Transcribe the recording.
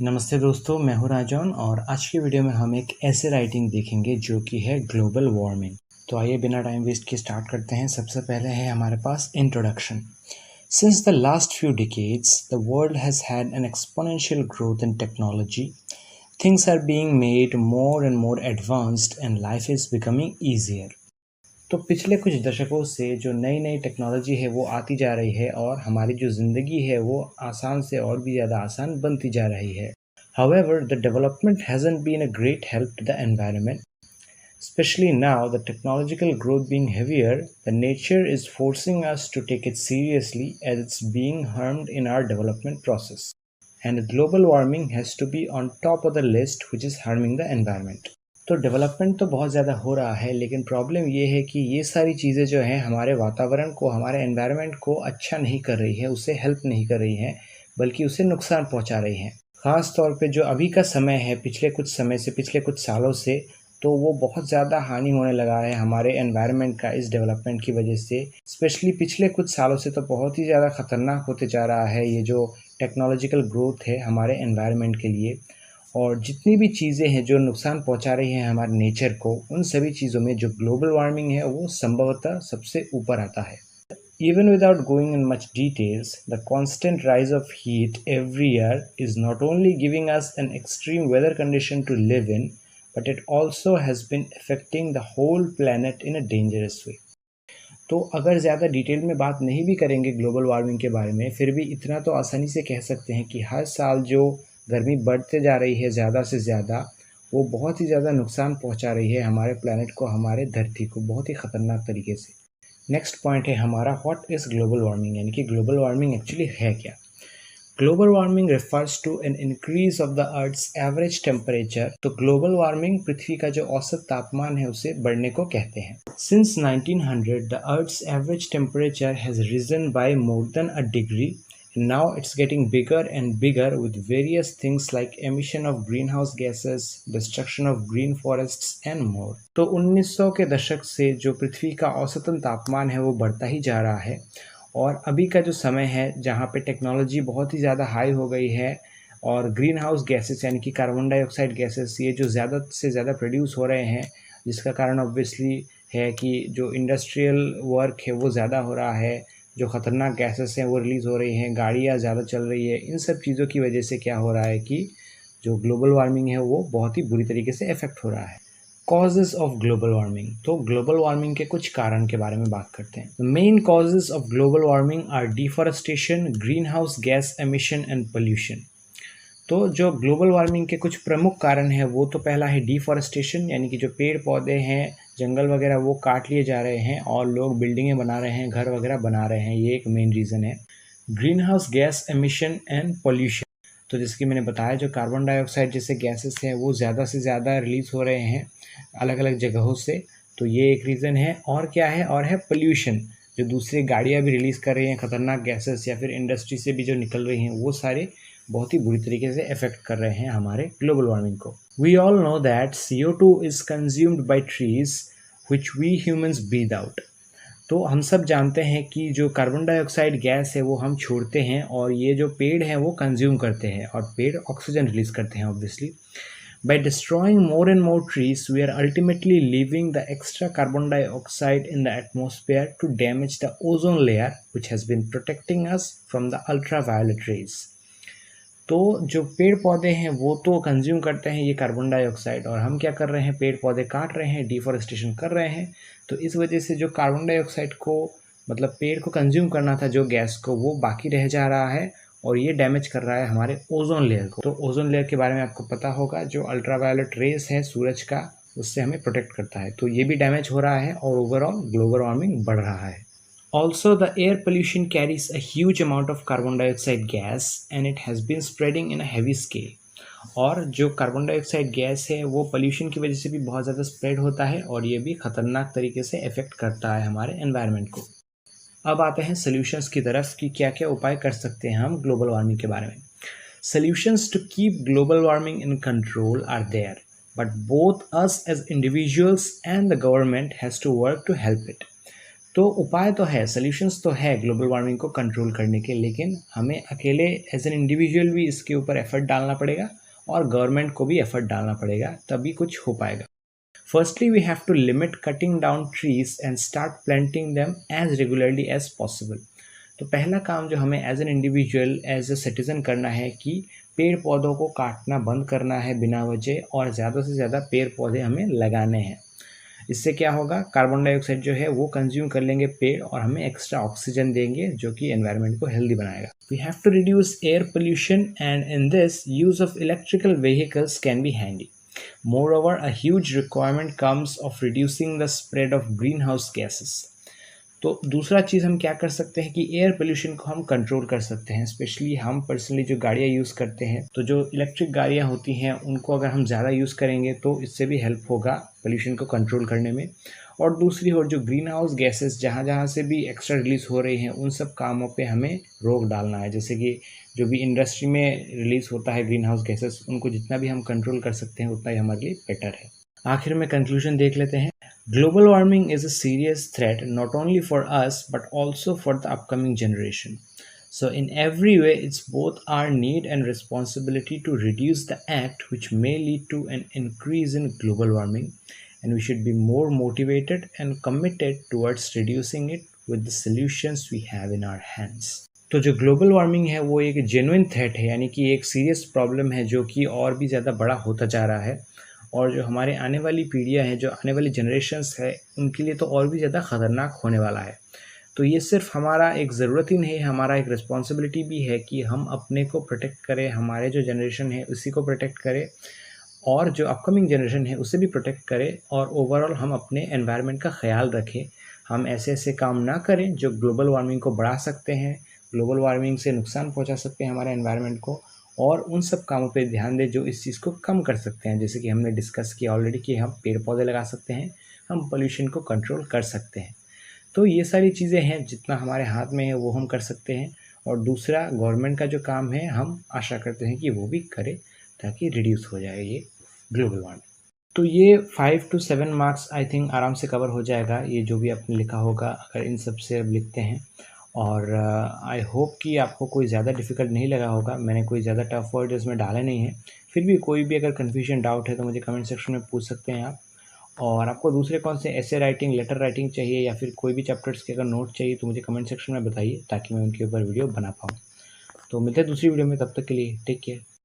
नमस्ते दोस्तों, मैं हूं राजौन और आज की वीडियो में हम एक ऐसे राइटिंग देखेंगे जो कि है ग्लोबल वार्मिंग। तो आइए बिना टाइम वेस्ट के स्टार्ट करते हैं। सबसे पहले है हमारे पास introduction. Since the last few decades the world has had an exponential growth in technology. Things are being made more and more advanced and life is becoming easier. तो पिछले कुछ दशकों से जो नई नई टेक्नोलॉजी है वो आती जा रही है और हमारी जो ज़िंदगी है वो आसान से और भी ज़्यादा आसान बनती जा रही है। However, the development hasn't been a great help to the environment. Especially now, the technological growth being heavier, the nature is forcing us to take it seriously as it's being harmed in our development process. And global warming has to be on top of the list, which is harming the environment. तो development तो बहुत ज़्यादा हो रहा है, लेकिन problem ये है कि ये सारी चीज़ें जो हैं हमारे वातावरण को, हमारे एनवायरनमेंट को अच्छा नहीं कर रही है, उसे हेल्प नहीं कर रही हैं, बल्कि उसे नुकसान पहुंचा रही हैं। ख़ास तौर पे जो अभी का समय है, पिछले कुछ सालों से, तो वो बहुत ज़्यादा हानि होने लगा है हमारे एनवायरनमेंट का इस डेवलपमेंट की वजह से। स्पेशली पिछले कुछ सालों से तो बहुत ही ज़्यादा ख़तरनाक होते जा रहा है ये जो टेक्नोलॉजिकल ग्रोथ है हमारे एनवायरनमेंट के लिए। और जितनी भी चीज़ें हैं जो नुकसान पहुंचा रही हैं हमारे नेचर को, उन सभी चीज़ों में जो ग्लोबल वार्मिंग है वो संभवतः सबसे ऊपर आता है। Even without going in much details, the constant rise of heat every year is not only giving us an extreme weather condition to live in, but it also has been affecting the whole planet in a dangerous way. तो अगर ज़्यादा detail में बात नहीं भी करेंगे global वार्मिंग के बारे में, फिर भी इतना तो आसानी से कह सकते हैं कि हर साल जो गर्मी बढ़ते जा रही है ज़्यादा से ज़्यादा, वो बहुत ही ज़्यादा नुकसान पहुंचा रही है हमारे प्लैनेट को, हमारे धरती को, बहुत ही ख़तरनाक तरीके से। नेक्स्ट पॉइंट है हमारा व्हाट इज़ ग्लोबल वार्मिंग, यानी कि ग्लोबल वार्मिंग एक्चुअली है क्या। Global warming refers to an increase of the earth's average temperature. तो ग्लोबल वार्मिंग पृथ्वी का जो औसत तापमान है उसे बढ़ने को कहते हैं। Since 1900 the earth's average temperature has risen by more than a degree. Now it's getting bigger and bigger with various things like emission of greenhouse gases, destruction of green forests and more. तो 1900 के दशक से जो पृथ्वी का औसतन तापमान है वो बढ़ता ही जा रहा है, और अभी का जो समय है जहाँ पे टेक्नोलॉजी बहुत ही ज़्यादा हाई हो गई है और ग्रीन हाउस गैसेस यानी कि कार्बन डाइऑक्साइड गैसेस ये जो ज़्यादा से ज़्यादा प्रोड्यूस हो रहे हैं, जिसका कारण ऑब्वियसली है कि जो इंडस्ट्रियल वर्क है वो ज़्यादा हो रहा है, जो ख़तरनाक गैसेस हैं वो रिलीज़ हो रही हैं, गाड़ियाँ ज़्यादा चल रही है। इन सब चीज़ों की वजह से क्या हो रहा है कि जो ग्लोबल वार्मिंग है वो बहुत ही बुरी तरीके से इफ़ेक्ट हो रहा है। Causes of global warming. तो ग्लोबल वार्मिंग के कुछ कारण के बारे में बात करते हैं। The main causes of global warming are deforestation, greenhouse gas emission and pollution. तो जो ग्लोबल वार्मिंग के कुछ प्रमुख कारण हैं वो तो पहला है डिफॉरेस्टेशन, यानी कि जो पेड़ पौधे हैं, जंगल वगैरह वो काट लिए जा रहे हैं और लोग बिल्डिंगें बना रहे हैं, घर वगैरह बना रहे हैं, ये एक मेन रीज़न है। Green house gas emission and pollution, तो जिसकी मैंने बताया जो कार्बन डाइऑक्साइड जैसे गैसेस हैं वो ज़्यादा से ज़्यादा रिलीज़ हो रहे हैं अलग अलग जगहों से, तो ये एक रीज़न है। और क्या है, और है पोल्यूशन, जो दूसरी गाड़ियाँ भी रिलीज़ कर रही हैं खतरनाक गैसेस, या फिर इंडस्ट्री से भी जो निकल रही हैं, वो सारे बहुत ही बुरी तरीके से अफेक्ट कर रहे हैं हमारे ग्लोबल वार्मिंग को। We all know that CO2 is consumed by trees which we humans breathe out. तो हम सब जानते हैं कि जो कार्बन डाइऑक्साइड गैस है वो हम छोड़ते हैं और ये जो पेड़ हैं वो कंज्यूम करते हैं, और पेड़ ऑक्सीजन रिलीज़ करते हैं obviously. By destroying more and more trees, we are ultimately leaving the extra carbon dioxide in the atmosphere to damage the ozone layer, which has been protecting us from the ultraviolet rays. तो जो पेड़ पौधे हैं वो तो consume करते हैं ये कार्बन डाइऑक्साइड, और हम क्या कर रहे हैं, पेड़ पौधे काट रहे हैं, डिफॉरेस्टेशन कर रहे हैं। तो इस वजह से जो कार्बन डाइऑक्साइड को, मतलब पेड़ को कंज्यूम करना था जो गैस को, वो बाकी रह जा रहा है और ये डैमेज कर रहा है हमारे ओजोन लेयर को। तो ओजोन लेयर के बारे में आपको पता होगा, जो अल्ट्रावायलेट रेस है सूरज का, उससे हमें प्रोटेक्ट करता है। तो ये भी डैमेज हो रहा है और ओवरऑल ग्लोबल वार्मिंग बढ़ रहा है। Also, the air pollution carries a huge amount of carbon dioxide gas and it has been spreading in a heavy scale. और जो कार्बन डाइऑक्साइड गैस है वो पोल्यूशन की वजह से भी बहुत ज़्यादा स्प्रेड होता है और ये भी ख़तरनाक तरीके से इफ़ेक्ट करता है हमारे एनवायरनमेंट को। अब आते हैं सोल्यूशंस की तरफ कि क्या क्या उपाय कर सकते हैं हम ग्लोबल वार्मिंग के बारे में। Solutions to keep global warming in control are there, but both us as individuals and the government has to work to help it. तो उपाय तो है, सॉल्यूशंस तो है ग्लोबल वार्मिंग को कंट्रोल करने के, लेकिन हमें अकेले एज एन इंडिविजुअल भी इसके ऊपर एफर्ट डालना पड़ेगा और गवर्नमेंट को भी एफर्ट डालना पड़ेगा, तभी कुछ हो पाएगा। Firstly we have to limit cutting down trees and start planting them as regularly as possible. तो पहला काम जो हमें as an individual as a citizen करना है कि पेड़ पौधों को काटना बंद करना है बिना वजह, और ज़्यादा से ज़्यादा पेड़ पौधे हमें लगाने हैं। इससे क्या होगा, कार्बन डाइऑक्साइड जो है वो कंज्यूम कर लेंगे पेड़ और हमें एक्स्ट्रा ऑक्सीजन देंगे जो कि एनवायरनमेंट को हेल्दी बनाएगा। We have to reduce air pollution and in this use of electrical vehicles can be handy. Moreover, a huge requirement comes of reducing the spread of greenhouse gases. तो दूसरा चीज़ हम क्या कर सकते हैं कि एयर पोल्यूशन को हम कंट्रोल कर सकते हैं। स्पेशली हम पर्सनली जो गाड़ियाँ यूज़ करते हैं, तो जो इलेक्ट्रिक गाड़ियाँ होती हैं उनको अगर हम ज़्यादा यूज़ करेंगे तो इससे भी हेल्प होगा पोल्यूशन को कंट्रोल करने में। और दूसरी ओर जो ग्रीन हाउस गैसेस जहाँ जहाँ से भी एक्स्ट्रा रिलीज़ हो रही हैं, उन सब कामों पे हमें रोक डालना है। जैसे कि जो भी इंडस्ट्री में रिलीज़ होता है ग्रीन हाउस गैसेस, उनको जितना भी हम कंट्रोल कर सकते हैं उतना ही हमारे लिए बेटर है। आखिर में कंक्लूजन देख लेते हैं। Global warming is a serious threat not only for us but also for the upcoming generation. So in every way, it's both our need and responsibility to reduce the act which may lead to an increase in global warming, and we should be more motivated and committed towards reducing it with the solutions we have in our hands. तो जो global warming है वो एक genuine threat है, यानी कि एक serious problem है जो कि और भी ज़्यादा बड़ा होता जा रहा है, और जो हमारे आने वाली पीढ़ियाँ हैं, जो आने वाली जनरेशन्स है, उनके लिए तो और भी ज़्यादा ख़तरनाक होने वाला है। तो ये सिर्फ हमारा एक ज़रूरत ही नहीं, हमारा एक रिस्पॉन्सिबिलिटी भी है कि हम अपने को प्रोटेक्ट करें, हमारे जो जनरेशन है उसी को प्रोटेक्ट करें, और जो अपकमिंग जनरेशन है उसे भी प्रोटेक्ट करें, और ओवरऑल हम अपने एनवायरनमेंट का ख्याल रखें। हम ऐसे ऐसे काम ना करें जो ग्लोबल वार्मिंग को बढ़ा सकते हैं, ग्लोबल वार्मिंग से नुकसान पहुँचा सकते हैं हमारे एनवायरनमेंट को, और उन सब कामों पे ध्यान दें जो इस चीज़ को कम कर सकते हैं। जैसे कि हमने डिस्कस किया ऑलरेडी कि हम पेड़ पौधे लगा सकते हैं, हम पोल्यूशन को कंट्रोल कर सकते हैं। तो ये सारी चीज़ें हैं, जितना हमारे हाथ में है वो हम कर सकते हैं। और दूसरा, गवर्नमेंट का जो काम है हम आशा करते हैं कि वो भी करे, ताकि रिड्यूस हो जाए ये ग्लोबल वार्मिंग। तो ये 5 to 7 मार्क्स आई थिंक आराम से कवर हो जाएगा, ये जो भी आपने लिखा होगा अगर इन सब से अब लिखते हैं। और आई होप कि आपको कोई ज़्यादा डिफ़िकल्ट नहीं लगा होगा। मैंने कोई ज़्यादा टफ वर्ड इसमें डाले नहीं हैं। फिर भी कोई भी अगर कन्फ्यूजन डाउट है तो मुझे कमेंट सेक्शन में पूछ सकते हैं आप। और आपको दूसरे कौन से ऐसे राइटिंग, लेटर राइटिंग चाहिए, या फिर कोई भी चैप्टर्स के अगर नोट चाहिए तो मुझे कमेंट सेक्शन में बताइए, ताकि मैं उनके ऊपर वीडियो बना पाऊँ। तो मिलते हैं दूसरी वीडियो में, तब तक के लिए टेक केयर।